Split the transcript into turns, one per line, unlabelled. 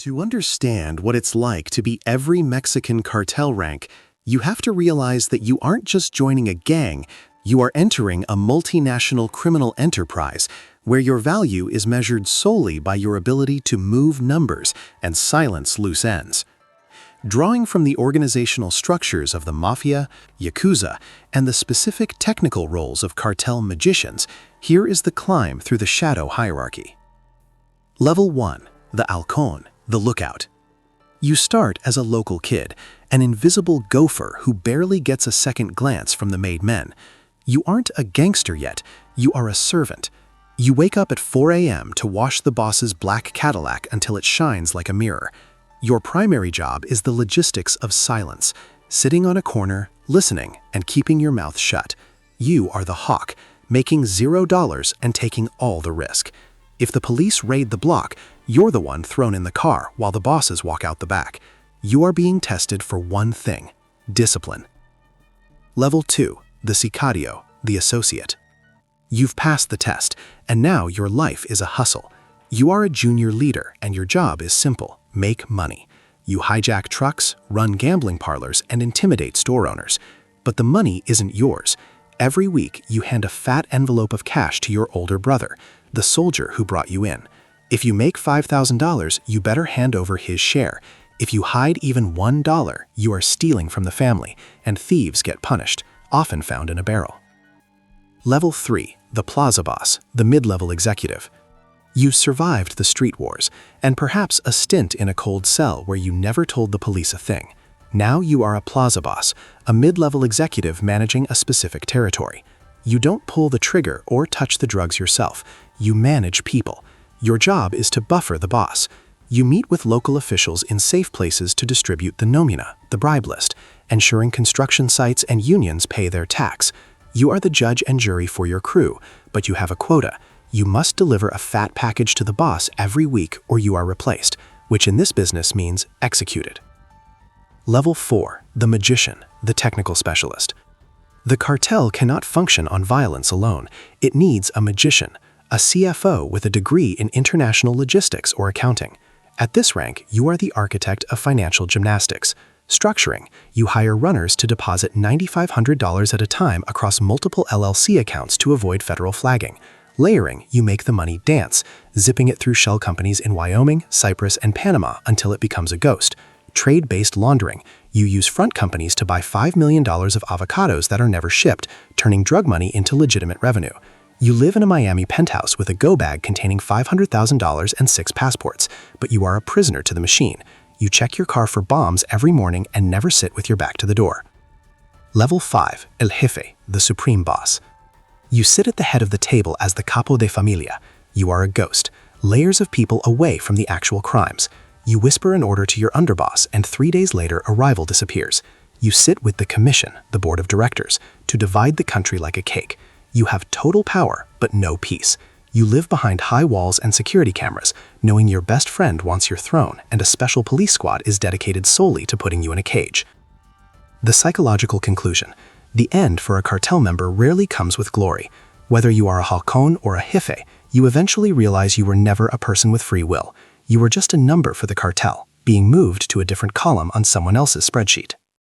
To understand what it's like to be every Mexican cartel rank, you have to realize that you aren't just joining a gang, you are entering a multinational criminal enterprise where your value is measured solely by your ability to move numbers and silence loose ends. Drawing from the organizational structures of the mafia, yakuza, and the specific technical roles of cartel magicians, here is the climb through the shadow hierarchy. Level 1. The Halcón, the lookout. You start as a local kid, an invisible gopher who barely gets a second glance from the made men. You aren't a gangster yet, you are a servant. You wake up at 4 a.m. to wash the boss's black Cadillac until it shines like a mirror. Your primary job is the logistics of silence, sitting on a corner, listening, and keeping your mouth shut. You are the hawk, making $0 and taking all the risk. If the police raid the block, you're the one thrown in the car while the bosses walk out the back. You are being tested for one thing: discipline. Level 2. The Sicario, the associate. You've passed the test, and now your life is a hustle. You are a junior leader, and your job is simple: make money. You hijack trucks, run gambling parlors, and intimidate store owners. But the money isn't yours. Every week, you hand a fat envelope of cash to your older brother, the soldier who brought you in. If you make $5,000, you better hand over his share. If you hide even $1, you are stealing from the family, and thieves get punished, often found in a barrel. Level 3. The Plaza Boss, the mid-level executive. You survived the street wars, and perhaps a stint in a cold cell where you never told the police a thing. Now you are a Plaza Boss, a mid-level executive managing a specific territory. You don't pull the trigger or touch the drugs yourself. You manage people. Your job is to buffer the boss. You meet with local officials in safe places to distribute the nomina, the bribe list, ensuring construction sites and unions pay their tax. You are the judge and jury for your crew, but you have a quota. You must deliver a fat package to the boss every week or you are replaced, which in this business means executed. Level 4. The magician, the technical specialist. The cartel cannot function on violence alone. It needs a magician, a CFO with a degree in international logistics or accounting. At this rank, you are the architect of financial gymnastics. Structuring, you hire runners to deposit $9,500 at a time across multiple LLC accounts to avoid federal flagging. Layering, you make the money dance, zipping it through shell companies in Wyoming, Cyprus, and Panama until it becomes a ghost. Trade-based laundering, you use front companies to buy $5 million of avocados that are never shipped, turning drug money into legitimate revenue. You live in a Miami penthouse with a go bag containing $500,000 and 6 passports, but you are a prisoner to the machine. You check your car for bombs every morning and never sit with your back to the door. Level 5. El Hefe, the supreme boss. You sit at the head of the table as the capo de familia. You are a ghost, layers of people away from the actual crimes. You whisper an order to your underboss, and 3 days later, a rival disappears. You sit with the commission, the board of directors, to divide the country like a cake. You have total power, but no peace. You live behind high walls and security cameras, knowing your best friend wants your throne, and a special police squad is dedicated solely to putting you in a cage. The psychological conclusion. The end for a cartel member rarely comes with glory. Whether you are a Halcón or a Hefe, you eventually realize you were never a person with free will. You were just a number for the cartel, being moved to a different column on someone else's spreadsheet.